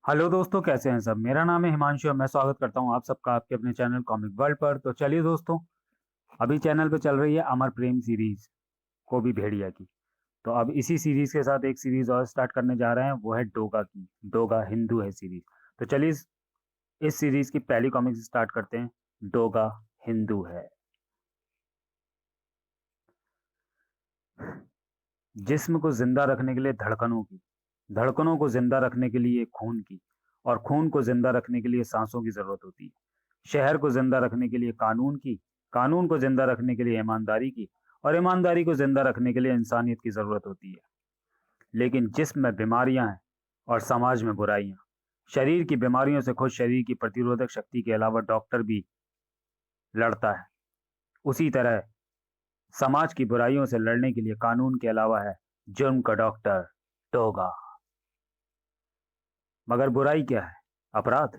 Hello दोस्तों, कैसे हैं सब। मेरा नाम है हिमांशु और मैं स्वागत करता हूं आप सबका आपके अपने चैनल कॉमिक वर्ल्ड पर। तो चलिए दोस्तों, अभी चैनल पे चल रही है अमर प्रेम सीरीज, को भी भेड़िया की। तो अब इसी सीरीज के साथ एक सीरीज और स्टार्ट करने जा रहे हैं, वो है डोगा की। डोगा हिंदू है सीरीज। तो चलिए इस सीरीज की पहली कॉमिक स्टार्ट करते हैं। डोगा हिंदू है। जिस्म को जिंदा रखने के लिए धड़कनों की, धड़कनों को जिंदा रखने के लिए खून की, और खून को जिंदा रखने के लिए सांसों की जरूरत होती है। शहर को जिंदा रखने के लिए कानून की, कानून को जिंदा रखने के लिए ईमानदारी की, और ईमानदारी को जिंदा रखने के लिए इंसानियत की जरूरत होती है। लेकिन जिस्म में बीमारियां हैं और समाज में बुराइयां। शरीर की बीमारियों से खुद शरीर की प्रतिरोधक शक्ति के अलावा डॉक्टर भी लड़ता है, उसी तरह समाज की बुराइयों से लड़ने के लिए कानून के अलावा है जुर्म का डॉक्टर, टोगा। मगर बुराई क्या है? अपराध।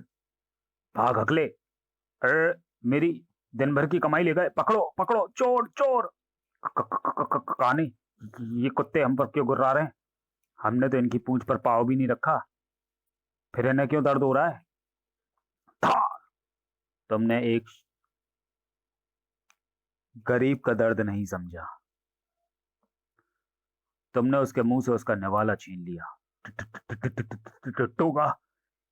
भाग हकले। अरे, मेरी दिन भर की कमाई ले गए, पकड़ो पकड़ो, चोर चोर। काने, ये कुत्ते हम पर क्यों गुर्रा रहे हैं? हमने तो इनकी पूंछ पर पाँव भी नहीं रखा, फिर इन्हें क्यों दर्द हो रहा है? था, तुमने एक गरीब का दर्द नहीं समझा। तुमने उसके मुंह से उसका निवाला छीन लिया। टोगा,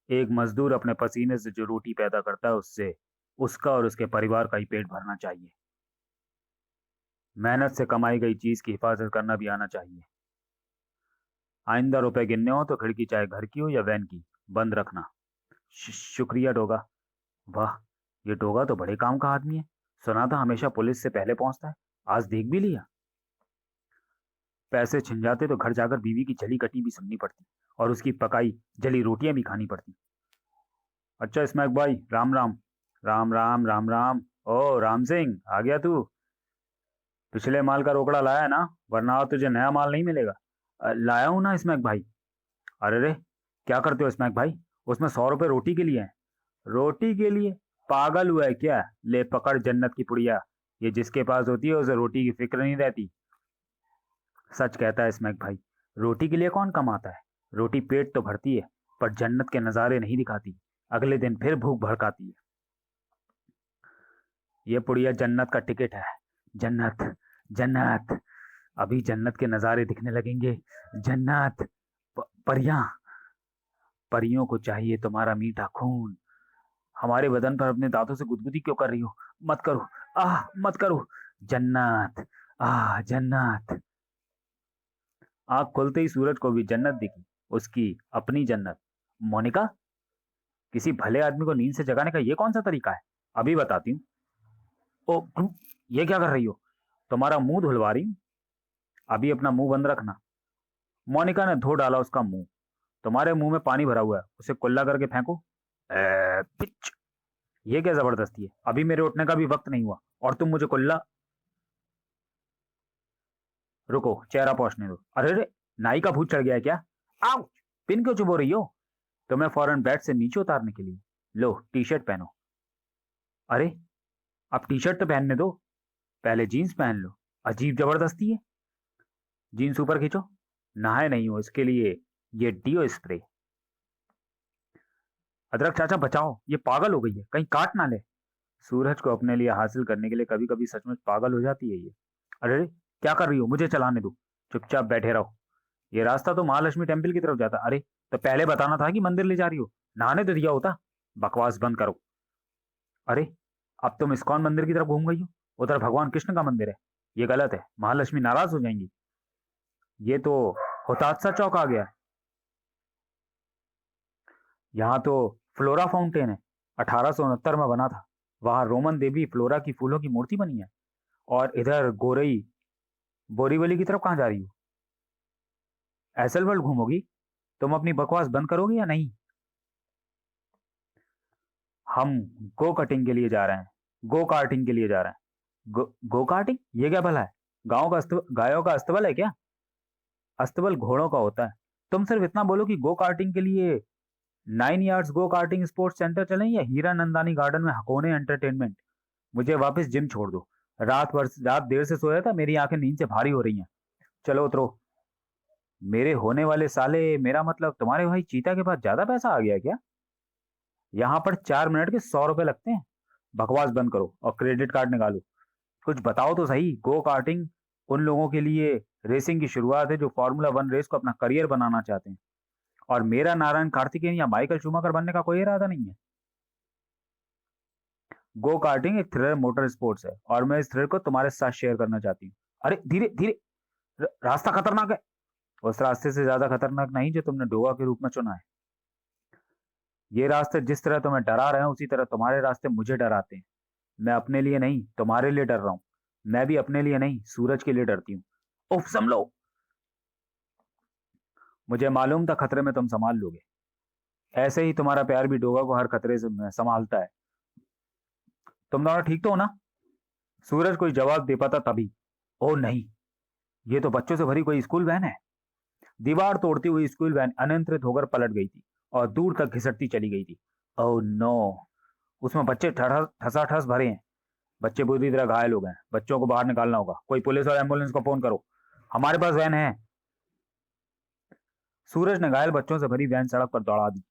एक मजदूर अपने पसीने से जो रोटी पैदा करता है, उससे उसका और उसके परिवार का ही पेट भरना चाहिए। मेहनत से कमाई गई चीज की हिफाजत करना भी आना चाहिए। आइंदा रुपए गिनने हो तो खिड़की चाहे घर की हो या वैन की, बंद रखना। शुक्रिया डोगा। वाह, ये डोगा तो बड़े काम का आदमी है। सुना था हमेशा पुलिस से पहले पहुंचता है, आज देख भी लिया। पैसे छिन जाते तो घर जाकर बीवी की जली कटी भी सुननी पड़ती, और उसकी पकाई जली रोटियां भी खानी पड़ती। अच्छा स्मैक भाई, राम राम। राम राम राम राम। ओ राम सिंह, आ गया तू? पिछले माल का रोकड़ा लाया है ना, वरना तुझे नया माल नहीं मिलेगा। लाया हूं ना स्मैक भाई। अरे रे, क्या करते हो स्मैक भाई? उसमें 100 रुपए रोटी के लिए हैं। रोटी के लिए? पागल हुआ है क्या? ले पकड़ जन्नत की पुड़िया। ये जिसके पास होती है उसे रोटी की फिक्र नहीं रहती। सच कहता है स्मैक भाई, रोटी के लिए कौन कमाता है? रोटी पेट तो भरती है, पर जन्नत के नजारे नहीं दिखाती। अगले दिन फिर भूख भड़काती है। ये पुड़िया जन्नत का टिकट है। जन्नत, जन्नत। अभी जन्नत के नजारे दिखने लगेंगे। जन्नत। परियां, परियों को चाहिए तुम्हारा मीठा खून। हमारे बदन पर अपने दांतों से गुदगुदी क्यों कर रही हो? मत करो। आह, मत करो। जन्नत, आह जन्नत। आंख खुलते ही सूरज को भी जन्नत दिखी, उसकी अपनी जन्नत। मोनिका, किसी भले आदमी को नींद से जगाने का ये कौन सा तरीका है? अभी बताती हूँ। ओ, ये क्या कर रही हो? तुम्हारा मुंह धुलवा रही हूँ। अभी अपना मुंह बंद रखना। मोनिका ने धो डाला उसका मुंह। तुम्हारे मुंह में पानी भरा हुआ है, उसे कुल्ला करके फेंको। पिच। ये क्या जबरदस्ती है? अभी मेरे उठने का भी वक्त नहीं हुआ और तुम मुझे कुल्ला। रुको, चेहरा पोंछने दो। अरे रे, नाई का भूत चढ़ गया है क्या? आओ। पिन क्यों चुभो रही हो? तुम्हें फौरन बेड से नीचे उतारने के लिए। लो, टी शर्ट पहनो। अरे, अब टी शर्ट तो पहनने दो, पहले जीन्स पहन लो। अजीब जबरदस्ती है। जीन्स ऊपर खींचो। नहाए नहीं हो इसके लिए ये डियो स्प्रे। अदरक चाचा बचाओ, ये पागल हो गई है, कहीं काट ना ले। सूरज को अपने लिए हासिल करने के लिए कभी कभी सचमुच पागल हो जाती है ये। अरे रे, क्या कर रही हो? मुझे चलाने दो। चुपचाप बैठे रहो। ये रास्ता तो महालक्ष्मी टेम्पल की तरफ जाता। अरे, तो पहले बताना था कि मंदिर ले जा रही हो। नहाने तो दिया होता। बकवास बंद करो। अरे, अब तुम इस्कॉन मंदिर की तरफ घूम गई हो। उधर भगवान कृष्ण का मंदिर है। ये गलत है, महालक्ष्मी नाराज हो जाएंगी। ये तो हुतात्सा चौक आ गया है। यहाँ तो फ्लोरा फाउंटेन है, 1869 में बना था। वहां रोमन देवी फ्लोरा की फूलों की मूर्ति बनी है। और इधर गोरई, बोरीवली की तरफ कहाँ जा रही हो? एसल वर्ल्ड घूमोगी? तुम अपनी बकवास बंद करोगी या नहीं? हम गो कटिंग के लिए जा रहे हैं। गो कार्टिंग के लिए जा रहे हैं। गो कार्टिंग, ये क्या भला है? गांव का गायों का अस्तबल है क्या? अस्तबल घोड़ों का होता है। तुम सिर्फ इतना बोलो कि गो कार्टिंग के लिए 9 yards go karting sports centre चलें या हीरा नंदानी गार्डन में हकोने एंटरटेनमेंट। मुझे वापस जिम छोड़ दो। रात देर से सोया था, मेरी आंखें नींद से भारी हो रही हैं। चलो उतरो। मेरे होने वाले साले, मेरा मतलब तुम्हारे भाई चीता के पास ज्यादा पैसा आ गया क्या? यहाँ पर 4 मिनट के 100 रुपए लगते हैं। बकवास बंद करो और क्रेडिट कार्ड निकालो। कुछ बताओ तो सही। गो कार्टिंग उन लोगों के लिए रेसिंग की शुरुआत है जो फार्मूला 1 रेस को अपना करियर बनाना चाहते हैं, और मेरा नारायण कार्तिकेयन या माइकल शूमाकर बनने का कोई इरादा नहीं है। गो कार्टिंग एक थ्रिलर मोटर स्पोर्ट्स है और मैं इस थ्रिल को तुम्हारे साथ शेयर करना चाहती हूँ। अरे धीरे धीरे, रास्ता खतरनाक है। उस रास्ते से ज्यादा खतरनाक नहीं जो तुमने डोगा के रूप में चुना है। ये रास्ते जिस तरह तुम्हें डरा रहे हैं उसी तरह तुम्हारे रास्ते मुझे डराते हैं। मैं अपने लिए नहीं तुम्हारे लिए डर रहा हूँ। मैं भी अपने लिए नहीं सूरज के लिए डरती हूँ। उफ संभलो। मुझे मालूम था खतरे में तुम संभाल लोगे। ऐसे ही तुम्हारा प्यार भी डोगा को हर खतरे से संभालता है। तुम दोनों ठीक तो हो ना? सूरज कोई जवाब दे पाता तभी, ओ नहीं, ये तो बच्चों से भरी कोई स्कूल वैन है। दीवार तोड़ती हुई स्कूल वैन अनियंत्रित होकर पलट गई थी और दूर तक घिसटती चली गई थी। ओह नो, उसमें बच्चे ठसाठस भरे हैं। बच्चे बुरी तरह घायल हो गए हैं। बच्चों को बाहर निकालना होगा। कोई पुलिस और एम्बुलेंस को फोन करो। हमारे पास वैन है। सूरज ने घायल बच्चों से भरी वैन सड़क पर दौड़ा दी।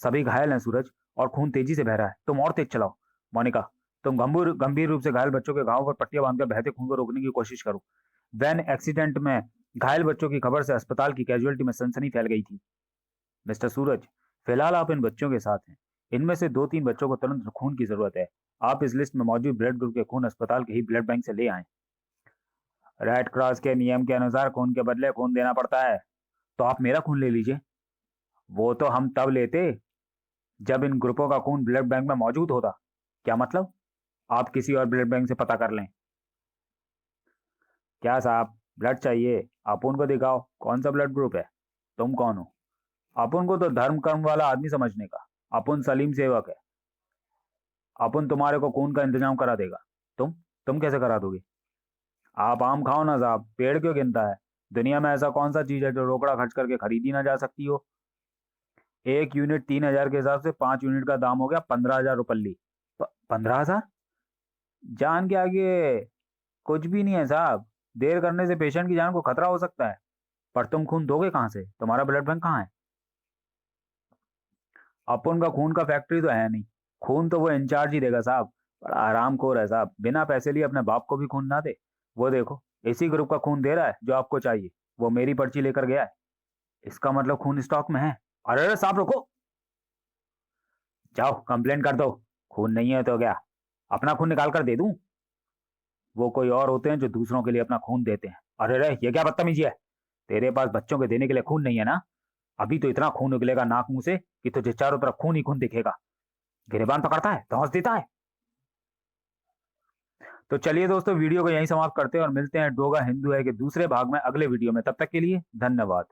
सभी घायल हैं सूरज, और खून तेजी से बह रहा है। तुम और तेज चलाओ। मोनिका, तुम गंभीर गंभीर रूप से घायल बच्चों के घावों पर पट्टियां बांधकर बहते खून को रोकने की कोशिश करो। वैन एक्सीडेंट में घायल बच्चों की खबर से अस्पताल की कैजुअलिटी में सनसनी फैल गई थी। मिस्टर सूरज, फिलहाल आप इन बच्चों के साथ हैं। इनमें से 2-3 बच्चों को तुरंत खून की जरूरत है। आप इस लिस्ट में मौजूद ब्लड ग्रुप के खून अस्पताल के ही ब्लड बैंक से ले आए। रेड क्रॉस के नियम के अनुसार खून के बदले खून देना पड़ता है। तो आप मेरा खून ले लीजिए। वो तो हम तब लेते जब इन ग्रुपों का खून ब्लड बैंक में मौजूद होता। क्या मतलब? आप किसी और ब्लड बैंक से पता कर लें। क्या साहब, ब्लड चाहिए? आप उनको दिखाओ। कौन सा ब्लड ग्रुप है? तुम कौन हो? अपुन को तो धर्म कर्म वाला आदमी समझने का। अपुन सलीम सेवक है। अपुन तुम्हारे को खून का इंतजाम करा देगा। तुम कैसे करा दोगे? आप आम खाओ ना साहब, पेड़ क्यों गिनता है? दुनिया में ऐसा कौन सा चीज है जो रोकड़ा खर्च करके खरीदी ना जा सकती हो? 1 यूनिट 3,000 के हिसाब से 5 यूनिट का दाम हो गया 15,000 रुपल्ली। 15,000? जान के आगे कुछ भी नहीं है साहब। देर करने से पेशेंट की जान को खतरा हो सकता है। पर तुम खून दोगे कहाँ से? तुम्हारा ब्लड बैंक कहाँ है? अपन का खून का फैक्ट्री तो है नहीं। खून तो वो इंचार्ज ही देगा साहब। बड़ा आरामखोर है साहब, बिना पैसे लिए अपने बाप को भी खून ना दे। वो देखो, इसी ग्रुप का खून दे रहा है जो आपको चाहिए। वो मेरी पर्ची लेकर गया है। इसका मतलब खून स्टॉक में है। अरे अरे साहब रुको। जाओ कंप्लेंट कर दो। खून नहीं है तो क्या, अपना खून निकाल कर दे दूं? वो कोई और होते हैं जो दूसरों के लिए अपना खून देते हैं। अरे रे, ये क्या बदतमीजी है? तेरे पास बच्चों के देने के लिए खून नहीं है ना? अभी तो इतना खून निकलेगा नाक मुंह से कि तुझे चारों तरफ खून ही खून दिखेगा। गिरेबान पकड़ता है, धौंस देता है। तो चलिए दोस्तों, वीडियो को यहीं समाप्त करते हैं और मिलते हैं डोगा हिंदू है के दूसरे भाग में अगले वीडियो में। तब तक के लिए धन्यवाद।